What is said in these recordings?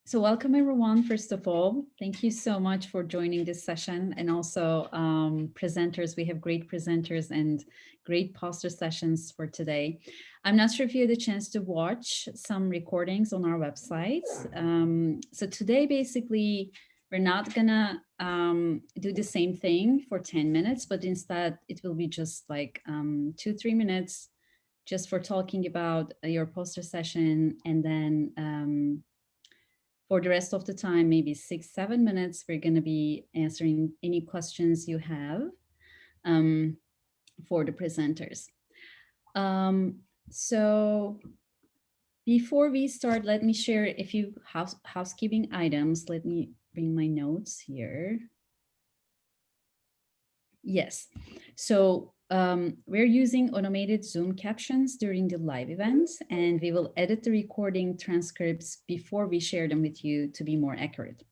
So welcome everyone, first of all. Thank you so much for joining this session, and also presenters. We have great presenters and great poster sessions for today. I'm not sure if you had a chance to watch some recordings on our website. So today, basically, we're not gonna do the same thing for 10 minutes, but instead it will be just like 2-3 minutes just for talking about your poster session, and then for the rest of the time, maybe 6-7 minutes, we're going to be answering any questions you have um, for the presenters. So before we start, let me share a few housekeeping items. Let me bring my notes here. Yes. So we're using automated Zoom captions during the live events, and we will edit the recording transcripts before we share them with you to be more accurate.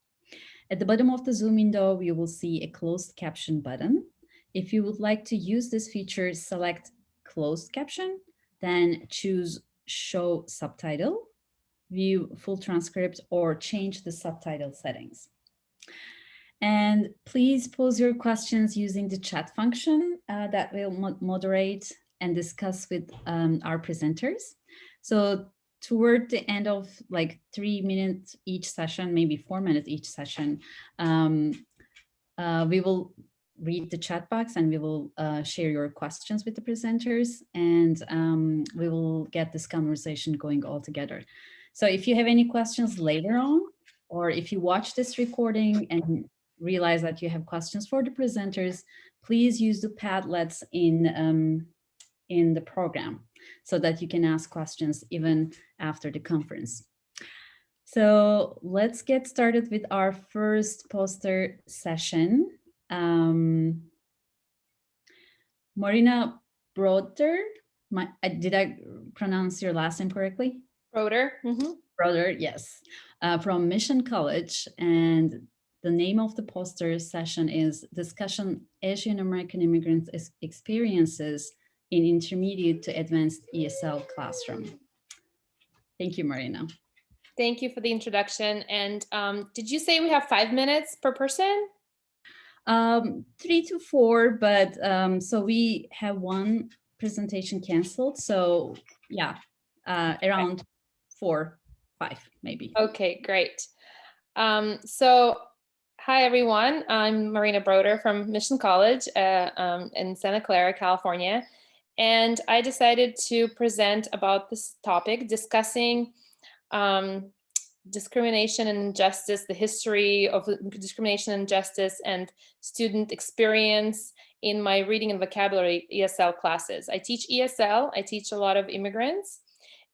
At the bottom of the Zoom window, you will see a closed caption button. If you would like to use this feature, select closed caption, then choose show subtitle, view full transcript, or change the subtitle settings. And please pose your questions using the chat function that will moderate and discuss with our presenters. So toward the end of like 3 minutes each session, maybe 4 minutes each session, we will read the chat box and we will share your questions with the presenters, and we will get this conversation going all together. So if you have any questions later on, or if you watch this recording and realize that you have questions for the presenters, please use the Padlets in the program so that you can ask questions even after the conference. So let's get started with our first poster session. Marina Broeder, did I pronounce your last name correctly? Broeder. Broeder, yes, from Mission College. And the name of the poster session is Discussion Asian American Immigrants Experiences in Intermediate to Advanced ESL Classroom. Thank you, Marina. Thank you for the introduction. And did you say we have 5 minutes per person? 3 to 4, but so we have one presentation canceled. So yeah, around 4, 5, maybe. Okay, great. So hi, everyone. I'm Marina Broeder from Mission College in Santa Clara, California. And I decided to present about this topic, discussing discrimination and injustice, the history of discrimination and injustice, and student experience in my reading and vocabulary ESL classes. I teach ESL, I teach a lot of immigrants,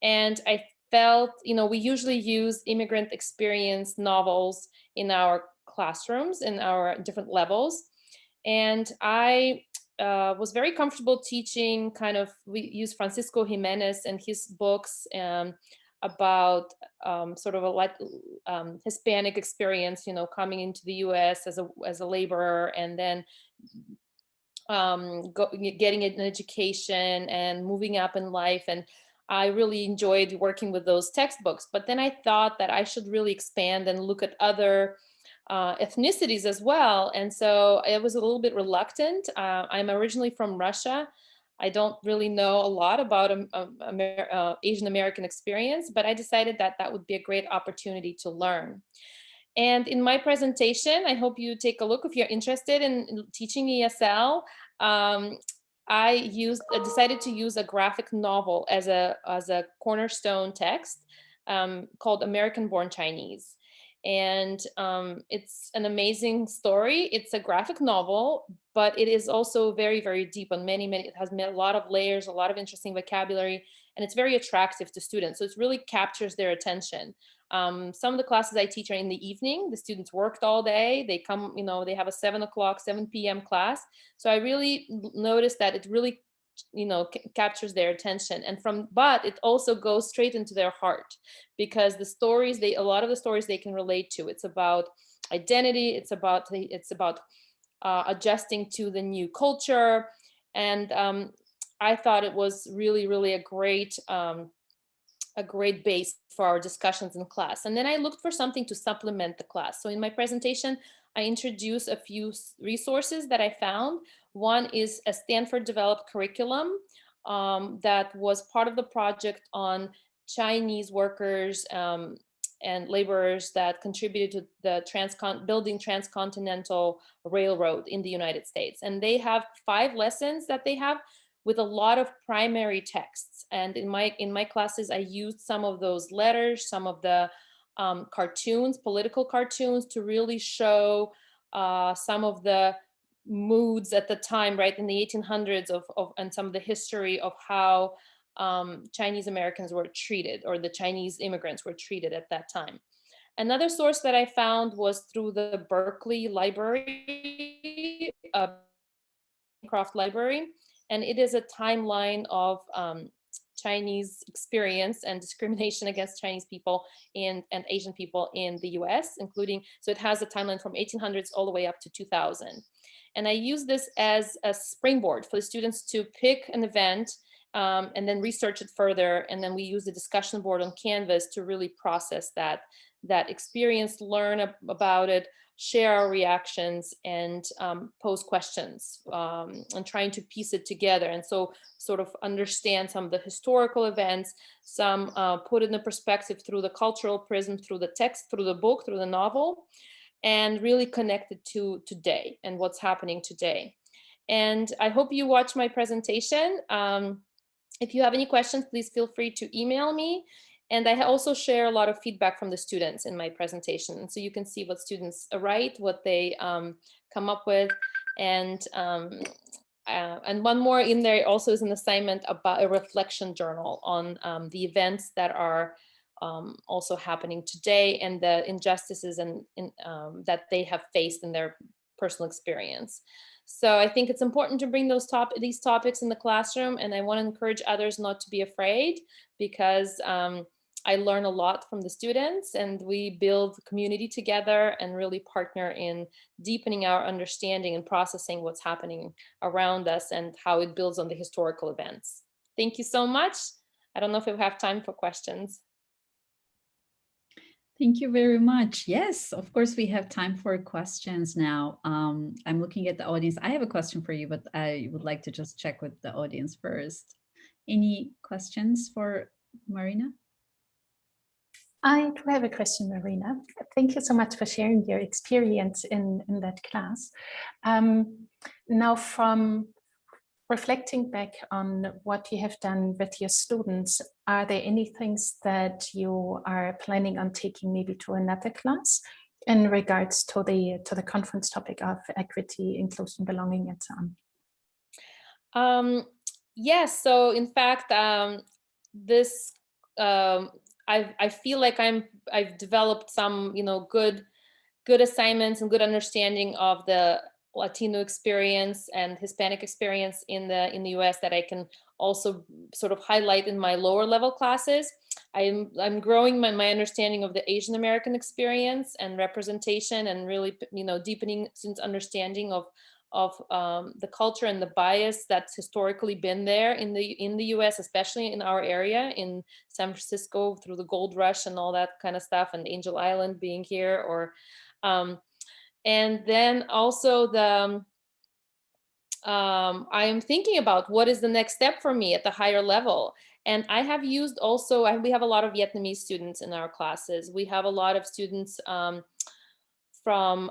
and I felt, we usually use immigrant experience novels in our classrooms, in our different levels. And I was very comfortable teaching we use Francisco Jimenez and his books about sort of a Hispanic experience, coming into the U.S. as a laborer, and then getting an education and moving up in life. And I really enjoyed working with those textbooks. But then I thought that I should really expand and look at other ethnicities as well. And so I was a little bit reluctant. I'm originally from Russia. I don't really know a lot about Asian American experience, but I decided that that would be a great opportunity to learn. And in my presentation, I hope you take a look if you're interested in teaching ESL. I decided to use a graphic novel as a cornerstone text called American Born Chinese. And it's an amazing story. It's a graphic novel, but it is also very, very deep on it has a lot of layers, a lot of interesting vocabulary, and it's very attractive to students. So it really captures their attention. Some of the classes I teach are in the evening. The students worked all day. They come, they have a 7 p.m. class. So I really noticed that it really captures their attention, but it also goes straight into their heart, because a lot of the stories they can relate to. It's about identity. It's about adjusting to the new culture. And I thought it was really, really a great a great base for our discussions in class. And then I looked for something to supplement the class. So in my presentation, I introduced a few resources that I found. One is a Stanford developed curriculum that was part of the project on Chinese workers and laborers that contributed to the building transcontinental railroad in the United States. And they have 5 lessons that they have with a lot of primary texts. And in my classes, I used some of those letters, some of the cartoons, political cartoons, to really show some of the moods at the time, right, in the 1800s and some of the history of how Chinese Americans were treated, or the Chinese immigrants were treated at that time. Another source that I found was through the Berkeley Library, Bancroft Library, and it is a timeline of Chinese experience and discrimination against Chinese people and Asian people in the US, including, so it has a timeline from 1800s all the way up to 2000. And I use this as a springboard for the students to pick an event and then research it further. And then we use the discussion board on Canvas to really process that experience, learn about it, share our reactions, and pose questions and trying to piece it together. And so sort of understand some of the historical events, some put it in a perspective through the cultural prism, through the text, through the book, through the novel, and really connect it to today and what's happening today. And I hope you watch my presentation. If you have any questions, please feel free to email me. And I also share a lot of feedback from the students in my presentation. So you can see what students write, what they come up with. And one more in there also is an assignment about a reflection journal on the events that are also happening today and the injustices and that they have faced in their personal experience. So I think it's important to bring these topics in the classroom, and I want to encourage others not to be afraid, because I learn a lot from the students, and we build community together and really partner in deepening our understanding and processing what's happening around us and how it builds on the historical events. Thank you so much. I don't know if we have time for questions. Thank you very much. Yes, of course, we have time for questions now. I'm looking at the audience. I have a question for you, but I would like to just check with the audience first. Any questions for Marina? I do have a question, Marina. Thank you so much for sharing your experience in that class. Now, from reflecting back on what you have done with your students, are there any things that you are planning on taking maybe to another class in regards to the conference topic of equity, inclusion, belonging, and so on? Yes. So in fact, this I feel like I've developed some good assignments and good understanding of the Latino experience and Hispanic experience in the US that I can also sort of highlight in my lower level classes. I'm growing my understanding of the Asian American experience and representation, and really deepening students' understanding of the culture and the bias that's historically been there in the US, especially in our area in San Francisco through the gold rush and all that kind of stuff, and Angel Island being here, or and then also I am thinking about what is the next step for me at the higher level. And I have used also, we have a lot of Vietnamese students in our classes. We have a lot of students from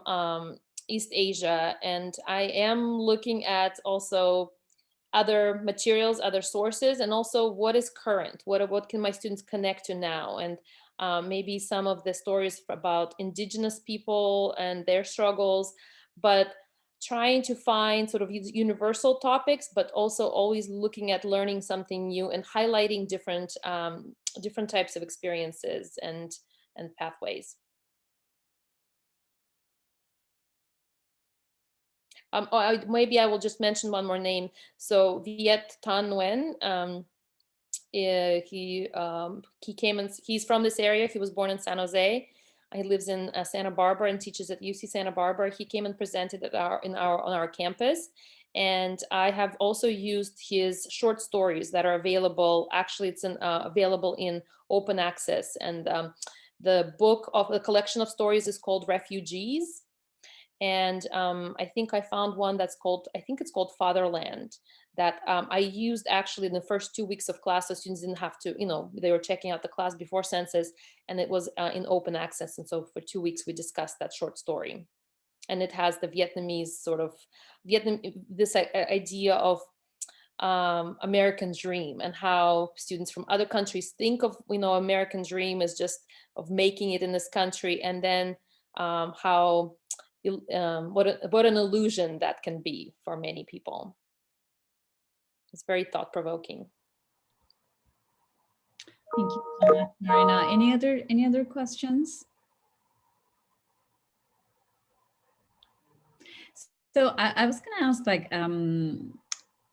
East Asia. And I am looking at also other materials, other sources, and also what is current, what can my students connect to now, and maybe some of the stories about indigenous people and their struggles, but trying to find sort of universal topics, but also always looking at learning something new and highlighting different types of experiences and pathways. Maybe I will just mention one more name. So Viet Thanh Nguyen, he came and he's from this area. He was born in San Jose. He lives in Santa Barbara and teaches at UC Santa Barbara. He came and presented on our campus, And I have also used his short stories that are available. Actually, it's available in open access. And the book of the collection of stories is called Refugees. And I think I found one that's called, I think it's called Fatherland, that I used actually in the first 2 weeks of class. The students didn't have to, they were checking out the class before census, and it was in open access. And so for 2 weeks, we discussed that short story. And it has the Vietnamese sort of, this idea of American dream, and how students from other countries think of, American dream as just of making it in this country. And then how, what an illusion that can be for many people. It's very thought-provoking. Thank you so much, Marina. Any other questions? So I was going to ask, like,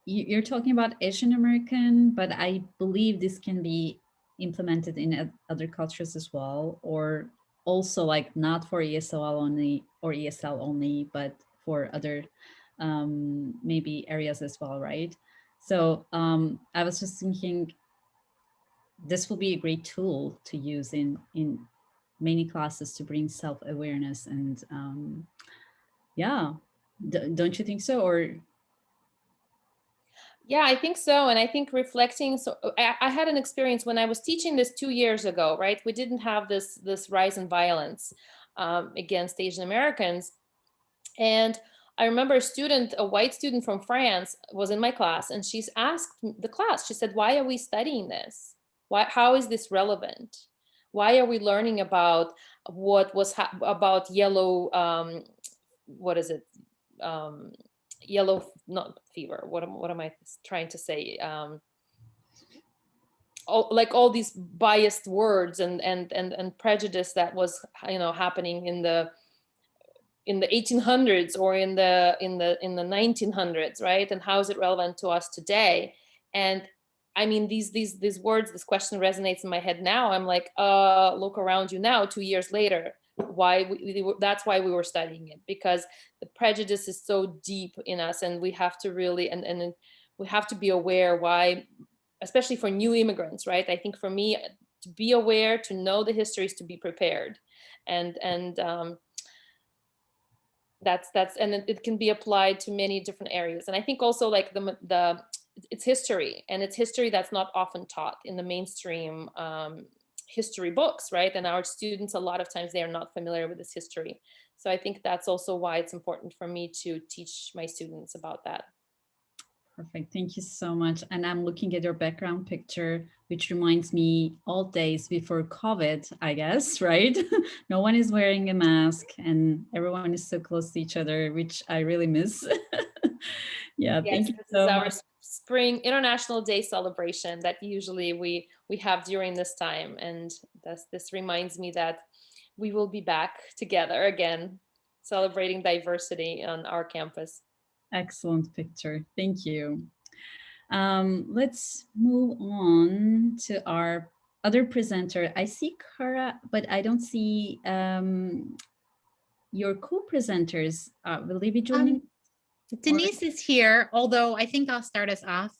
you're talking about Asian American, but I believe this can be implemented in other cultures as well, or also like not for ESL only or ESL only, but for other maybe areas as well, right? So I was just thinking this will be a great tool to use in many classes to bring self-awareness and yeah, don't you think so? Or yeah, I think so. And I think reflecting, so I had an experience when I was teaching this 2 years ago, right? We didn't have this rise in violence against Asian Americans. And I remember a white student from France was in my class, and she's asked the class, she said, why are we studying this? How is this relevant? Why are we learning about what was about yellow, what is it? Yellow, not fever. What am I trying to say? All these biased words and prejudice that was happening in the 1800s or in the 1900s, right? And how is it relevant to us today? And I mean, these words, this question resonates in my head now. I'm like, look around you now, 2 years later. That's why we were studying it, because the prejudice is so deep in us, and we have to really and we have to be aware why, especially for new immigrants, right? I think for me, to be aware, to know the histories, to be prepared, and that's and it can be applied to many different areas. And I think also like it's history, and it's history that's not often taught in the mainstream history books, right? And our students, a lot of times, they are not familiar with this history. So I think that's also why it's important for me to teach my students about that. Perfect. Thank you so much. And I'm looking at your background picture, which reminds me all days before COVID, I guess, right? No one is wearing a mask and everyone is so close to each other, which I really miss. Yeah, yes, thank you this so is our much. Spring International Day celebration that usually we have during this time. And this reminds me that we will be back together again, celebrating diversity on our campus. Excellent picture. Thank you. Let's move on to our other presenter. I see Cara, but I don't see your co-presenters. Will they be joining? Denise is here, although I think I'll start us off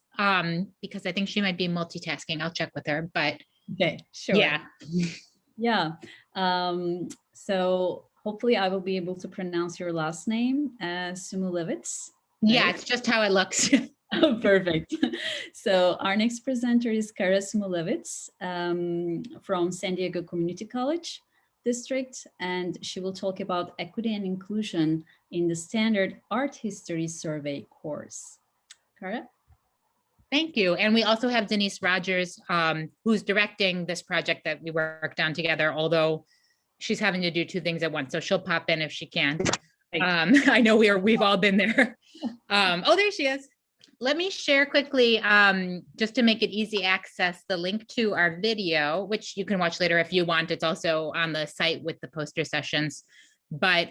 because I think she might be multitasking. I'll check with her, but okay, sure. Yeah. Yeah. So hopefully I will be able to pronounce your last name, Smulevitz. Right? Yeah, it's just how it looks. Oh, perfect. So our next presenter is Cara Smulevitz from San Diego Community College District, and she will talk about equity and inclusion in the standard art history survey course. Cara? Thank you. And we also have Denise Rogers, who's directing this project that we worked on together, although she's having to do 2 things at once. So she'll pop in if she can. I know we've all been there. Oh, there she is. Let me share quickly, just to make it easy access, the link to our video, which you can watch later if you want. It's also on the site with the poster sessions. But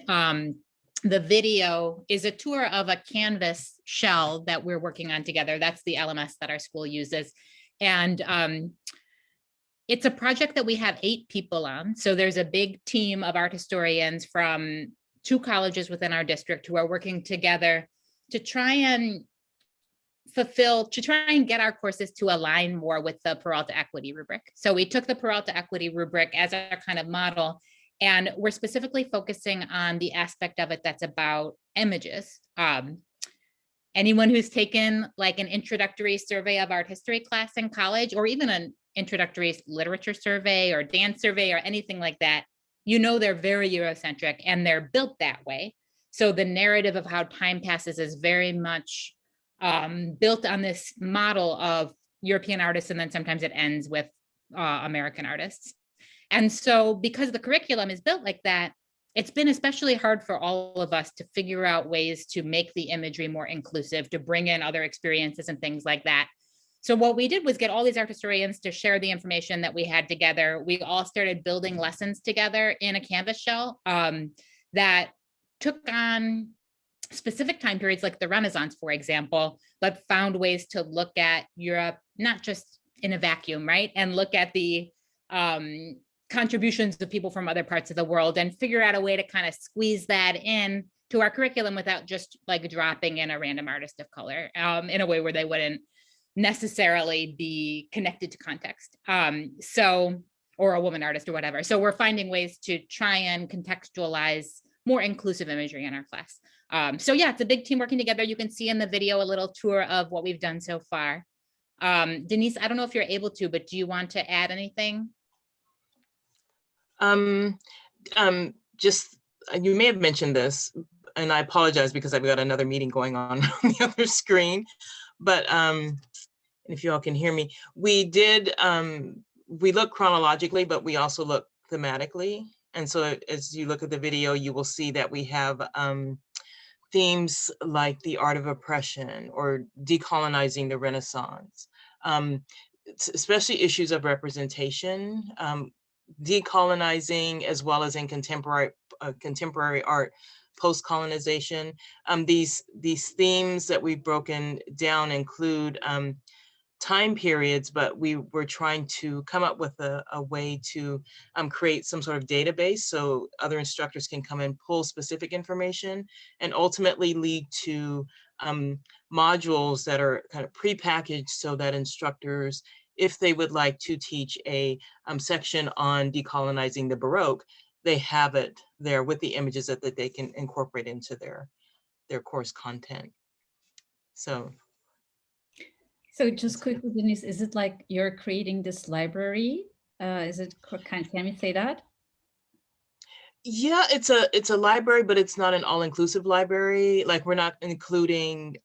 the video is a tour of a canvas shell that we're working on together. That's the LMS that our school uses. And it's a project that we have 8 people on. So there's a big team of art historians from 2 colleges within our district who are working together to try and get our courses to align more with the Peralta equity rubric. So we took the Peralta equity rubric as our kind of model, and we're specifically focusing on the aspect of it that's about images. Anyone who's taken like an introductory survey of art history class in college, or even an introductory literature survey or dance survey or anything like that, you know they're very Eurocentric and they're built that way. So the narrative of how time passes is very much built on this model of European artists, and then sometimes it ends with American artists. And so because the curriculum is built like that, it's been especially hard for all of us to figure out ways to make the imagery more inclusive, to bring in other experiences and things like that. So what we did was get all these art historians to share the information that we had together. We all started building lessons together in a Canvas shell that took on specific time periods like the Renaissance, for example, but found ways to look at Europe, not just in a vacuum, right? And look at the contributions of people from other parts of the world and figure out a way to kind of squeeze that in to our curriculum without just like dropping in a random artist of color in a way where they wouldn't necessarily be connected to context. Or a woman artist or whatever. So we're finding ways to try and contextualize more inclusive imagery in our class. So yeah, it's a big team working together. You can see in the video a little tour of what we've done so far. Denise, I don't know if you're able to, but do you want to add anything? Just, you may have mentioned this, and I apologize because I've got another meeting going on the other screen, but if you all can hear me, we did, we look chronologically, but we also look thematically. And so as you look at the video, you will see that we have themes like the art of oppression or decolonizing the Renaissance, especially issues of representation, decolonizing, as well as in contemporary art, post-colonization. These themes that we've broken down include time periods, but we were trying to come up with a way to create some sort of database so other instructors can come and pull specific information and ultimately lead to modules that are kind of prepackaged so that instructors, if they would like to teach a section on decolonizing the Baroque, they have it there with the images that they can incorporate into their course content. So just quickly, Denise, is it like you're creating this library? Is it, can we say that? Yeah, it's a library, but it's not an all-inclusive library. Like, we're not including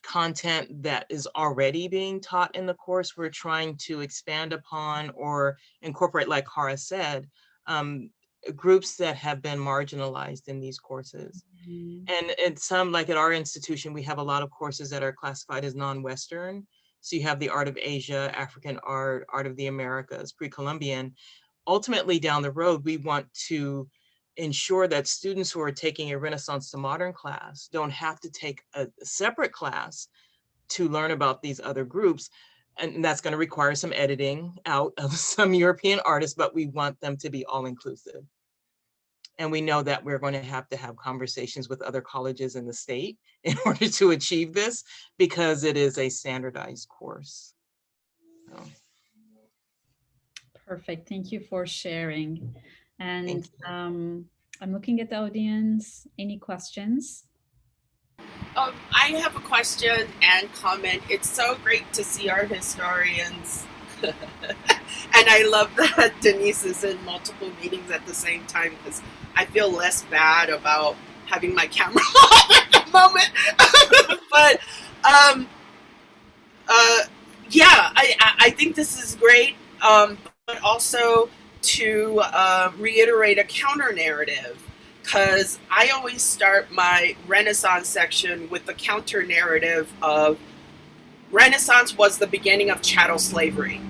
content that is already being taught in the course. We're trying to expand upon or incorporate, like Cara said, groups that have been marginalized in these courses. Mm-hmm. And some, like at our institution, we have a lot of courses that are classified as non-Western. So you have the art of Asia, African art, art of the Americas, pre-Columbian. Ultimately, down the road, we want to ensure that students who are taking a Renaissance to modern class don't have to take a separate class to learn about these other groups. And that's going to require some editing out of some European artists, but we want them to be all inclusive. And we know that we're going to have conversations with other colleges in the state in order to achieve this, because it is a standardized course. So. Perfect. Thank you for sharing. And I'm looking at the audience. Any questions? I have a question and comment. It's so great to see art historians. And I love that Denise is in multiple meetings at the same time, because I feel less bad about having my camera off at the moment. But yeah, I think this is great. But also to reiterate a counter narrative, because I always start my Renaissance section with the counter narrative of Renaissance was the beginning of chattel slavery.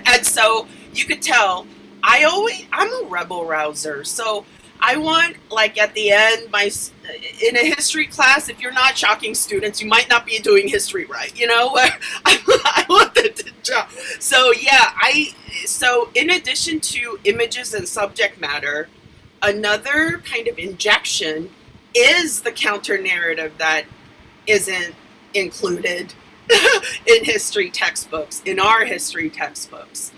And so you could tell I'm a rebel rouser. So I want, like, at the end, in a history class, if you're not shocking students, you might not be doing history right, you know? I want that to jump. So yeah, so in addition to images and subject matter, another kind of injection is the counter narrative that isn't included in history textbooks, in our history textbooks.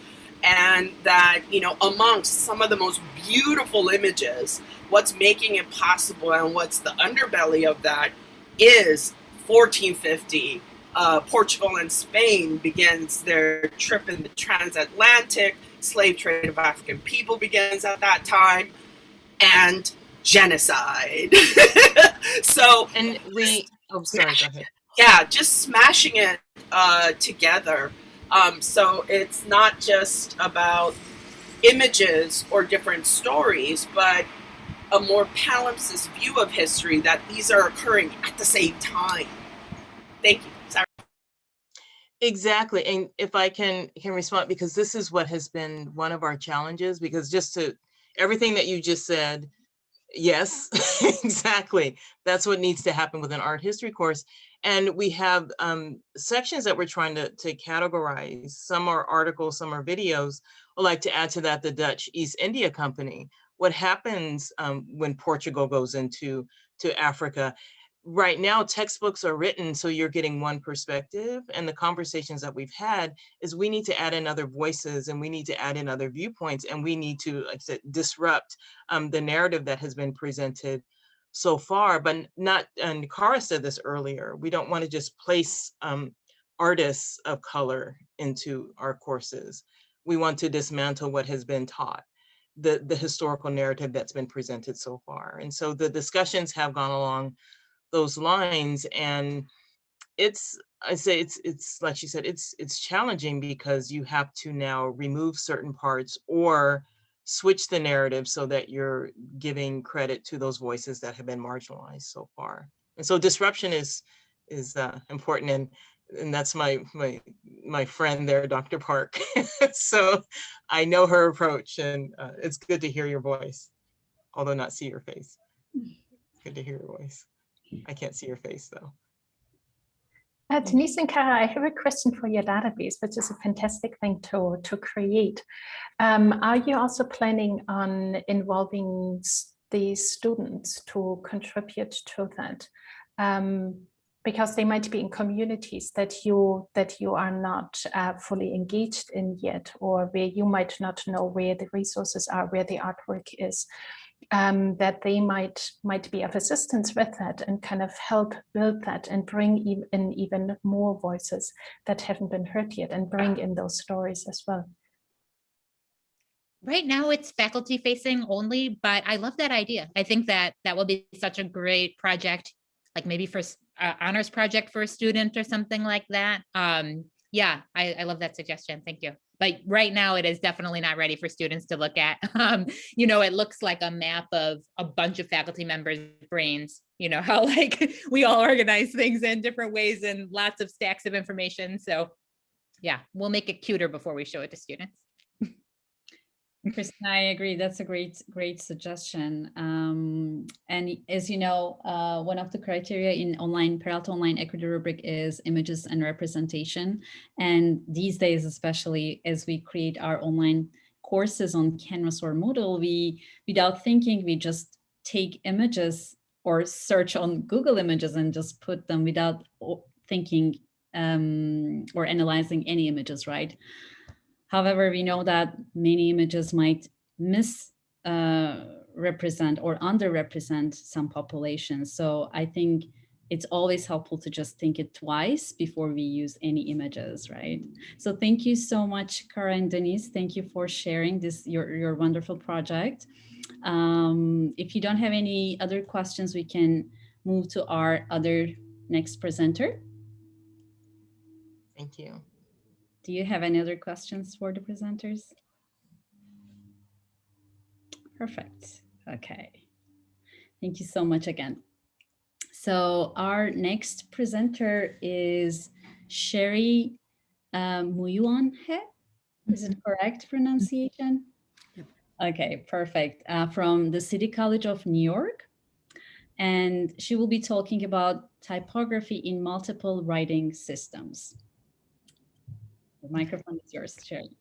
And that, you know, amongst some of the most beautiful images, what's making it possible and what's the underbelly of that is 1450. Portugal and Spain begins their trip in the transatlantic. Slave trade of African people begins at that time, and genocide. So, And we, oh, sorry, go ahead. yeah, just smashing it together. So it's not just about images or different stories, but a more palimpsest view of history, that these are occurring at the same time. Thank you. Sorry. Exactly. And if I can respond, because this is what has been one of our challenges, because just to everything that you just said, yes, exactly. That's what needs to happen with an art history course. And we have sections that we're trying to categorize. Some are articles, some are videos. I'd like to add to that the Dutch East India Company. What happens when Portugal goes into Africa? Right now, textbooks are written so you're getting one perspective, and the conversations that we've had is we need to add in other voices, and we need to add in other viewpoints, and we need to, like I said, disrupt the narrative that has been presented so far, but not, and Cara said this earlier, we don't want to just place artists of color into our courses. We want to dismantle what has been taught, the historical narrative that's been presented so far. And so the discussions have gone along those lines, and it's, I say it's like she said, it's challenging because you have to now remove certain parts or switch the narrative so that you're giving credit to those voices that have been marginalized so far. And so disruption is important, and that's my friend there, Dr. Park. So I know her approach, and it's good to hear your voice, although not see your face. It's good to hear your voice. I can't see your face though. Denise and Cara, I have a question for your database, which is a fantastic thing to create. Are you also planning on involving the students to contribute to that? Because they might be in communities that you are not fully engaged in yet, or where you might not know where the resources are, where the artwork is. That they might be of assistance with that and kind of help build that and bring in even more voices that haven't been heard yet, and bring in those stories as well. Right now it's faculty facing only, but I love that idea. I think that will be such a great project, like maybe for honors project for a student or something like that. Yeah, I love that suggestion. Thank you. But right now it is definitely not ready for students to look at. You know, it looks like a map of a bunch of faculty members' brains, you know, how like we all organize things in different ways and lots of stacks of information. So yeah, we'll make it cuter before we show it to students. Kristina, I agree. That's a great suggestion. And as you know, one of the criteria in Peralta Online Equity Rubric is images and representation. And these days, especially as we create our online courses on Canvas or Moodle, without thinking, we just take images or search on Google Images and just put them without thinking or analyzing any images, right? However, we know that many images might represent or underrepresent some populations. So I think it's always helpful to just think it twice before we use any images, right? So thank you so much, Cara and Denise. Thank you for sharing your wonderful project. If you don't have any other questions, we can move to our next presenter. Thank you. Do you have any other questions for the presenters? Perfect. Okay. Thank you so much again. So our next presenter is Sherry Muyuan. Is it correct pronunciation? Yep. Okay, perfect. From the City College of New York. And she will be talking about typography in multiple writing systems. The microphone is yours, Sherry.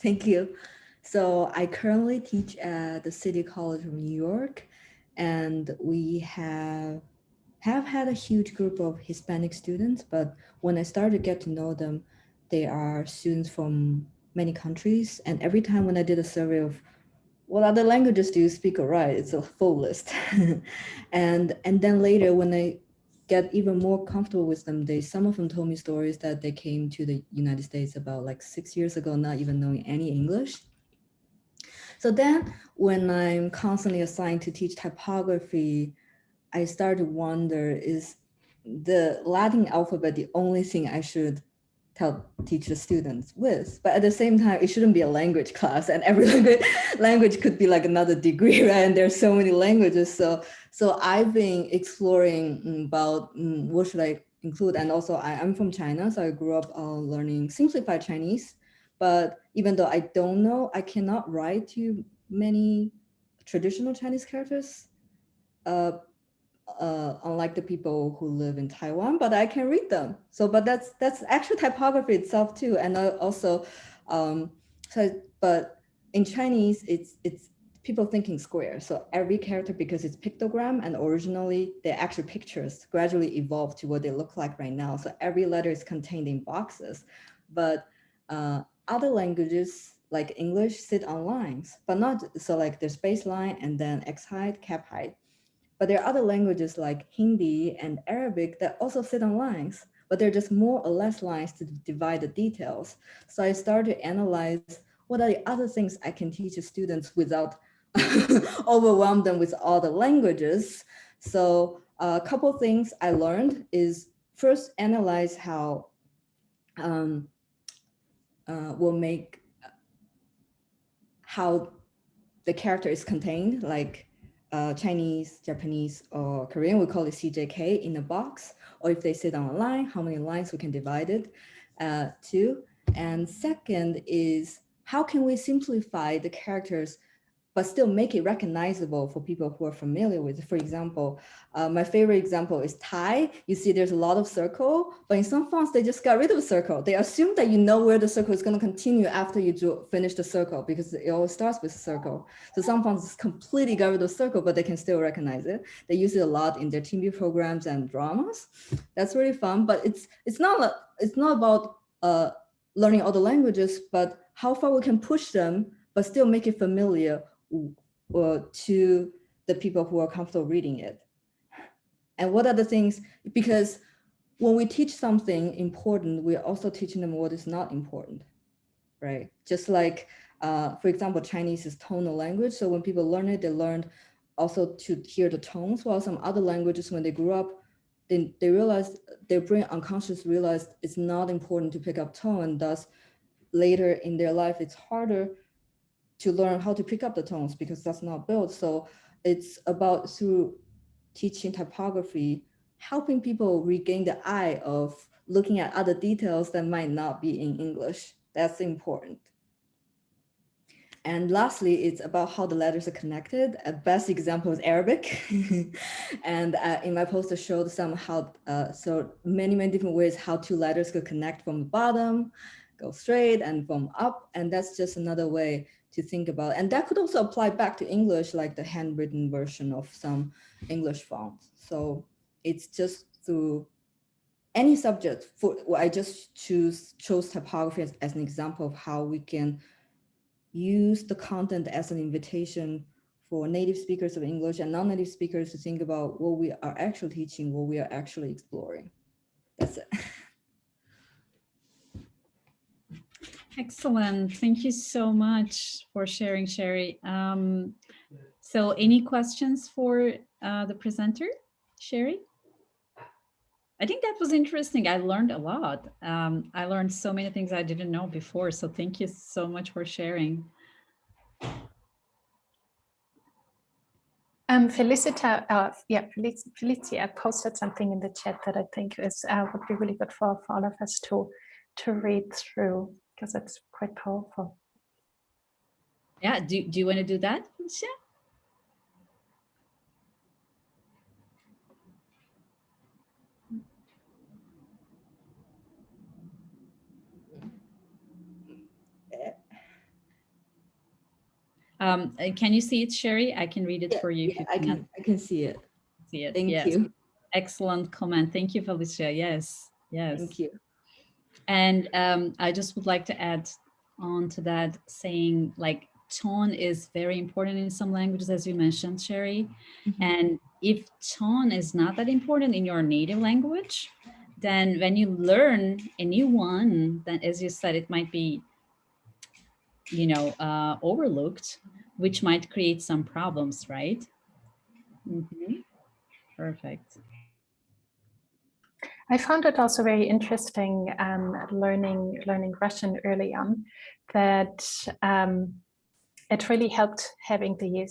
Thank you. So I currently teach at the City College of New York, And we have had a huge group of Hispanic students, but when I started to get to know them, they are students from many countries. And every time when I did a survey of what other languages do you speak or write, it's a full list. and then later when I get even more comfortable with them, some of them told me stories that they came to the United States about like 6 years ago, not even knowing any English. So then when I'm constantly assigned to teach typography, I started to wonder, is the Latin alphabet the only thing I should teach the students with? But at the same time, it shouldn't be a language class, and every language could be like another degree, right? And there's so many languages. So I've been exploring about what should I include. And also I'm from China, so I grew up learning simplified Chinese. But even though I don't know, I cannot write to many traditional Chinese characters. Unlike the people who live in Taiwan, but I can read them. So, but that's actually typography itself too. And also, but in Chinese, it's people thinking square. So every character, because it's pictogram and originally they're actually pictures, gradually evolved to what they look like right now. So every letter is contained in boxes. But other languages like English sit on lines, but not, so like there's baseline and then X height, cap height. But there are other languages like Hindi and Arabic that also sit on lines, but they're just more or less lines to divide the details. So I started to analyze what are the other things I can teach the students without overwhelm them with all the languages. So a couple things I learned is first analyze how we'll make how the character is contained, like Chinese, Japanese, or Korean, we call it CJK in a box, or if they sit on a line, how many lines we can divide it to. And second is how can we simplify the characters but still make it recognizable for people who are familiar with it. For example, my favorite example is Thai. You see there's a lot of circle, but in some fonts, they just got rid of the circle. They assume that you know where the circle is gonna continue after you finish the circle because it always starts with a circle. So some fonts completely got rid of the circle, but they can still recognize it. They use it a lot in their TeamViewer programs and dramas. That's really fun, but it's not about learning all the languages, but how far we can push them, but still make it familiar to the people who are comfortable reading it. And what are the things, because when we teach something important, we're also teaching them what is not important, right? Just like, for example, Chinese is tonal language. So when people learn it, they learned also to hear the tones, while some other languages, when they grew up, they realized, their brain unconsciously realized it's not important to pick up tone, and thus later in their life, it's harder to learn how to pick up the tones because that's not built. So it's about, through teaching typography, helping people regain the eye of looking at other details that might not be in English. That's important. And lastly, it's about how the letters are connected. A best example is Arabic. And in my poster showed some how, so many different ways how two letters could connect from the bottom, go straight, and from up. And that's just another way to think about. And that could also apply back to English, like the handwritten version of some English fonts. So it's just through any subject. I just chose typography as an example of how we can use the content as an invitation for native speakers of English and non-native speakers to think about what we are actually teaching, what we are actually exploring. That's it. Excellent. Thank you so much for sharing, Sherry. So any questions for the presenter, Sherry? I think that was interesting. I learned a lot. I learned so many things I didn't know before. So thank you so much for sharing. Felicia posted something in the chat that I think is would be really good for all of us to read through, because it's quite powerful. Yeah, do you want to do that, Felicia? Can you see it, Sherry? I can read it for you. Yeah, I can see it. See it. Thank yes. you. Excellent comment. Thank you, Felicia. Yes, yes. Thank you. And I just would like to add on to that, saying like tone is very important in some languages, as you mentioned, Sherry. Mm-hmm. And if tone is not that important in your native language, then when you learn a new one, then as you said, it might be, you know, overlooked, which might create some problems, right? Mm-hmm. Perfect. I found it also very interesting learning Russian early on, that it really helped having the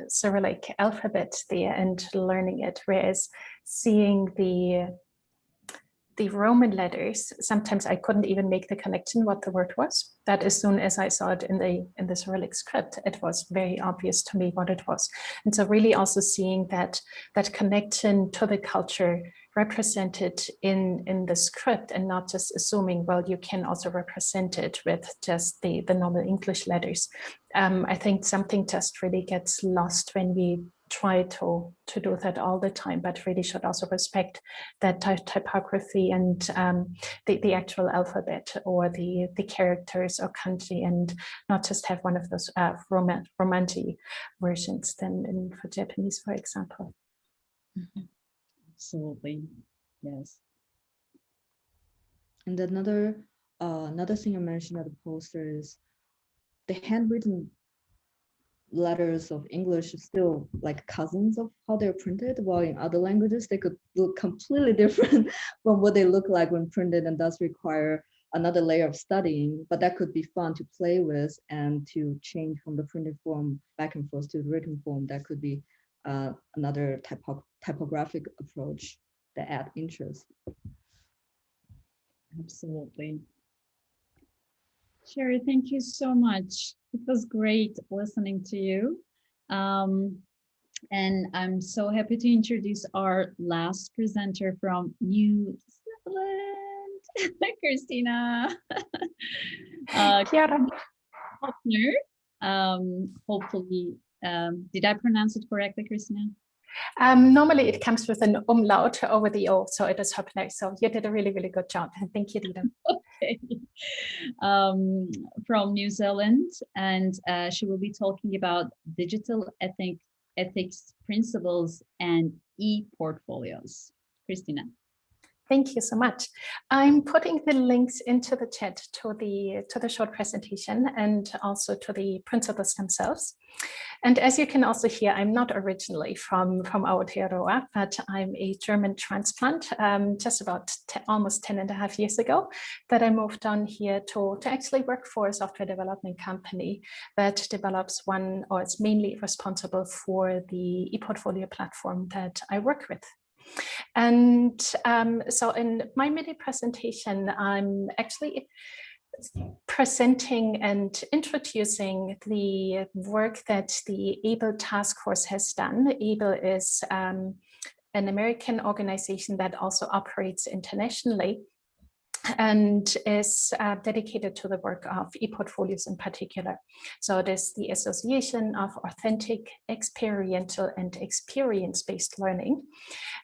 Cyrillic alphabet there and learning it, whereas seeing the Roman letters, sometimes I couldn't even make the connection what the word was. That as soon as I saw it in the Cyrillic script, it was very obvious to me what it was. And so really also seeing that connection to the culture represented in the script, and not just assuming, well, you can also represent it with just the normal English letters. I think something just really gets lost when we try to do that all the time, but really should also respect that typography and the actual alphabet or the characters or kanji, and not just have one of those romanji versions than for Japanese, for example. Mm-hmm. Absolutely, yes. And another thing I mentioned at the poster is the handwritten letters of English are still like cousins of how they're printed, while in other languages they could look completely different from what they look like when printed, and thus require another layer of studying. But that could be fun to play with and to change from the printed form back and forth to the written form. That could be another typographic approach that add interest. Absolutely. Sherry, thank you so much. It was great listening to you. And I'm so happy to introduce our last presenter from New Zealand, Kristina. Cara. Hoeppner. Hopefully, did I pronounce it correctly, Kristina? Normally it comes with an umlaut over the O, so it is Hoeppner. So you did a really, really good job. Thank you, Dina. Okay. From New Zealand, and she will be talking about digital ethics principles and ePortfolios. Kristina. Thank you so much. I'm putting the links into the chat to the short presentation and also to the principles themselves. And as you can also hear, I'm not originally from Aotearoa, but I'm a German transplant, just about almost 10.5 years ago, that I moved on here to actually work for a software development company that develops or is mainly responsible for the ePortfolio platform that I work with. And so in my mini presentation, I'm actually presenting and introducing the work that the ABLE task force has done. ABLE is an American organization that also operates internationally and is dedicated to the work of ePortfolios in particular. So it is the Association of Authentic, Experiential and Experience-Based Learning.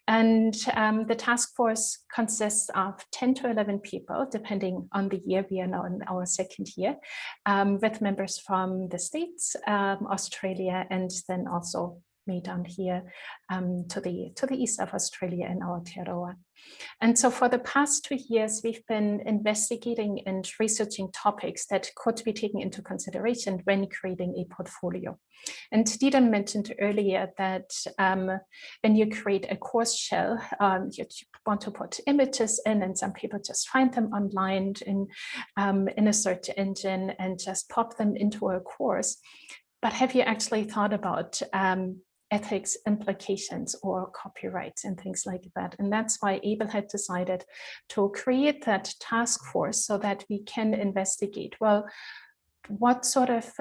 And the task force consists of 10 to 11 people, depending on the year. We are now in our second year, with members from the States, Australia, and then also me down here to the east of Australia in Aotearoa. And so for the past 2 years, we've been investigating and researching topics that could be taken into consideration when creating a portfolio. And Dida mentioned earlier that when you create a course shell, you want to put images in, and some people just find them online in a search engine and just pop them into a course. But have you actually thought about ethics implications or copyrights and things like that? And that's why ABLE had decided to create that task force so that we can investigate, well, what sort of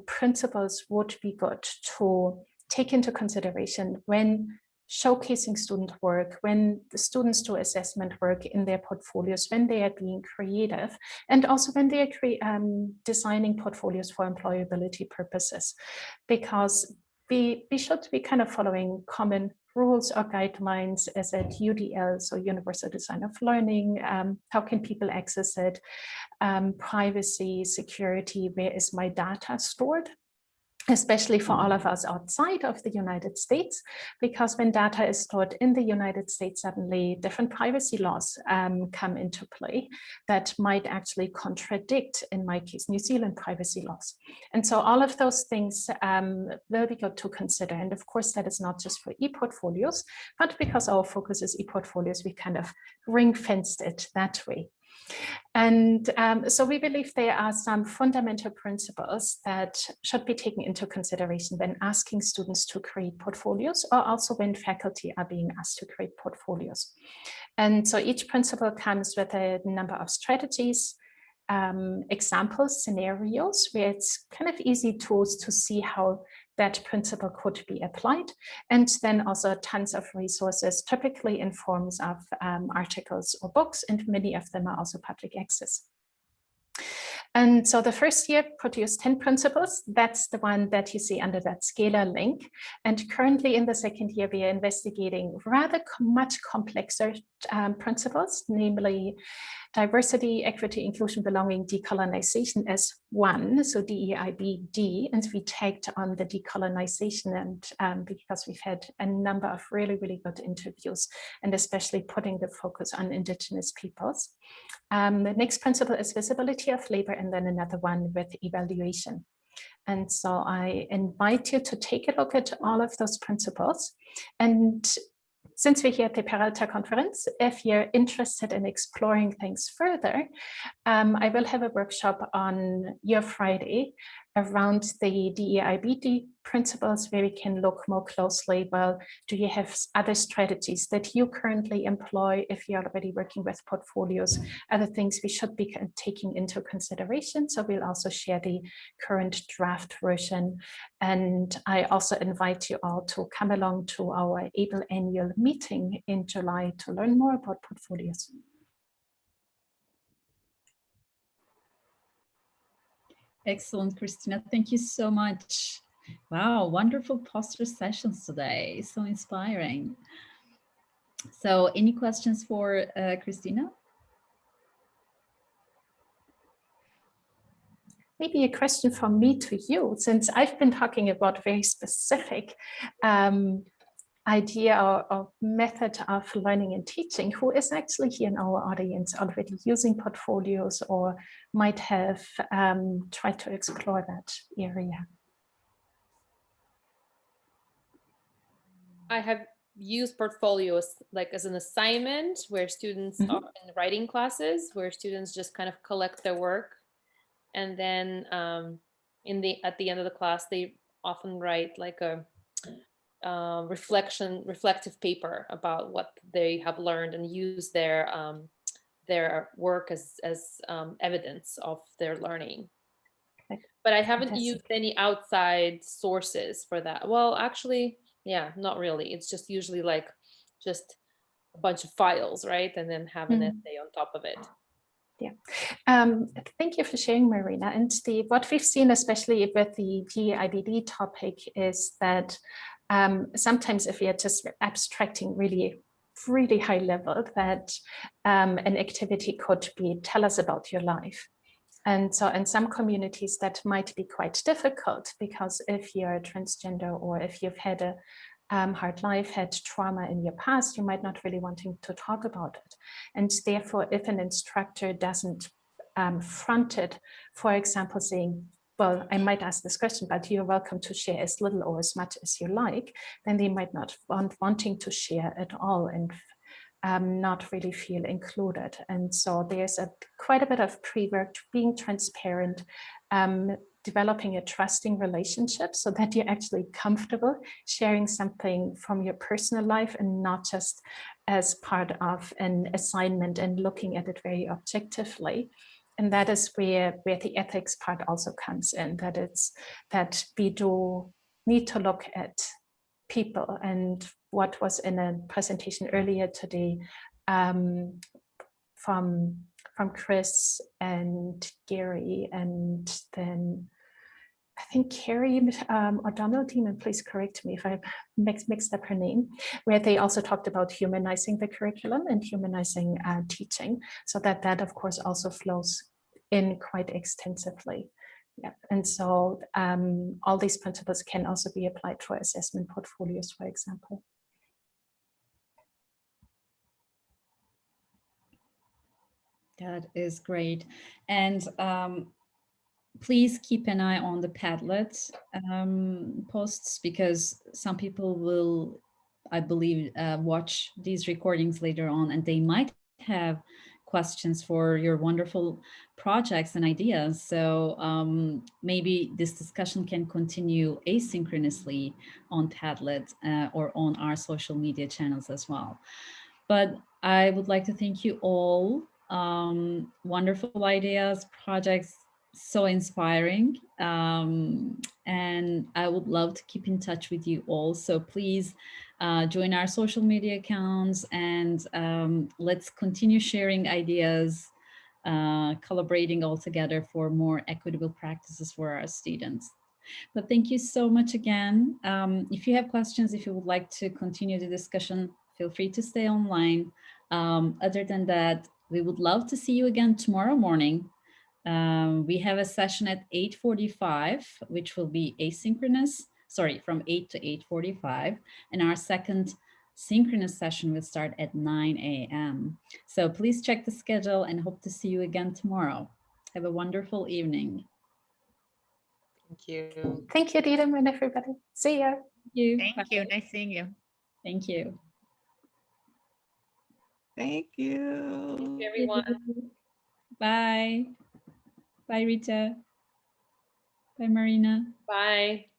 principles would be good to take into consideration when showcasing student work, when the students do assessment work in their portfolios, when they are being creative, and also when they are designing portfolios for employability purposes, because we should be kind of following common rules or guidelines as at UDL, so Universal Design of Learning, how can people access it, privacy, security, where is my data stored? Especially for all of us outside of the United States, because when data is stored in the United States, suddenly different privacy laws come into play that might actually contradict, in my case, New Zealand privacy laws. And so all of those things will be good to consider. And of course, that is not just for ePortfolios, but because our focus is ePortfolios, we kind of ring-fenced it that way. And so we believe there are some fundamental principles that should be taken into consideration when asking students to create portfolios, or also when faculty are being asked to create portfolios. And so each principle comes with a number of strategies, examples, scenarios, where it's kind of easy tools to see how that principle could be applied, and then also tons of resources, typically in forms of articles or books, and many of them are also public access. And so the first year produced 10 principles. That's the one that you see under that scalar link. And currently in the second year, we are investigating rather much complexer principles, namely diversity, equity, inclusion, belonging, decolonization as one, so DEIBD, and we tagged on the decolonization, and because we've had a number of really, really good interviews, and especially putting the focus on Indigenous peoples. The next principle is visibility of labor, and then another one with evaluation. And so I invite you to take a look at all of those principles. And since we're here at the Peralta conference, if you're interested in exploring things further, I will have a workshop on your Friday around the DEIBD principles, where we can look more closely. Well, do you have other strategies that you currently employ if you're already working with portfolios? Other things we should be taking into consideration. So we'll also share the current draft version. And I also invite you all to come along to our ABLE annual meeting in July to learn more about portfolios. Excellent, Kristina. Thank you so much. Wow, wonderful poster sessions today. So inspiring. So any questions for Kristina? Maybe a question from me to you, since I've been talking about very specific idea or method of learning and teaching. Who is actually here in our audience already using portfolios, or might have tried to explore that area? I have used portfolios like as an assignment where students are in writing classes, where students just kind of collect their work, and then at the end of the class they often write like a reflective paper about what they have learned, and use their work as evidence of their learning. But I haven't used any outside sources for that. Well, actually, yeah, not really. It's just usually like just a bunch of files, right? And then have an essay on top of it. Yeah, thank you for sharing, Marina. And what we've seen, especially with the DEIBD topic, is that sometimes if we are just abstracting really high level, that an activity could be, tell us about your life. And so in some communities that might be quite difficult, because if you're transgender, or if you've had a hard life, had trauma in your past, you might not really wanting to talk about it. And therefore, if an instructor doesn't front it, for example, saying, well, I might ask this question, but you're welcome to share as little or as much as you like, then they might not wanting to share at all, and not really feel included. And so there's quite a bit of pre-work, being transparent, developing a trusting relationship so that you're actually comfortable sharing something from your personal life, and not just as part of an assignment and looking at it very objectively. And that is where the ethics part also comes in, that we do need to look at people. And what was in a presentation earlier today from Chris and Gary, and then I think Carrie O'Donnell, Demon, please correct me if I mixed up her name, where they also talked about humanizing the curriculum and humanizing teaching, so that of course also flows in quite extensively. Yeah, and so all these principles can also be applied for assessment portfolios, for example. That is great. And please keep an eye on the Padlet posts, because some people will, I believe, watch these recordings later on, and they might have questions for your wonderful projects and ideas. So maybe this discussion can continue asynchronously on Padlet or on our social media channels as well. But I would like to thank you all. Wonderful ideas, projects, so inspiring. And I would love to keep in touch with you all. So please join our social media accounts, and let's continue sharing ideas, collaborating all together for more equitable practices for our students. But thank you so much again. If you have questions, if you would like to continue the discussion, feel free to stay online. Other than that, we would love to see you again tomorrow morning. We have a session at 8:45, which will be asynchronous, sorry, from 8 to 8:45. And our second synchronous session will start at 9 a.m. So please check the schedule, and hope to see you again tomorrow. Have a wonderful evening. Thank you. Thank you, Dieter, and everybody. See ya. Thank you. Thank you. Nice seeing you. Thank you. Thank you. Thank you, everyone. Bye. Bye, Rita. Bye, Marina. Bye.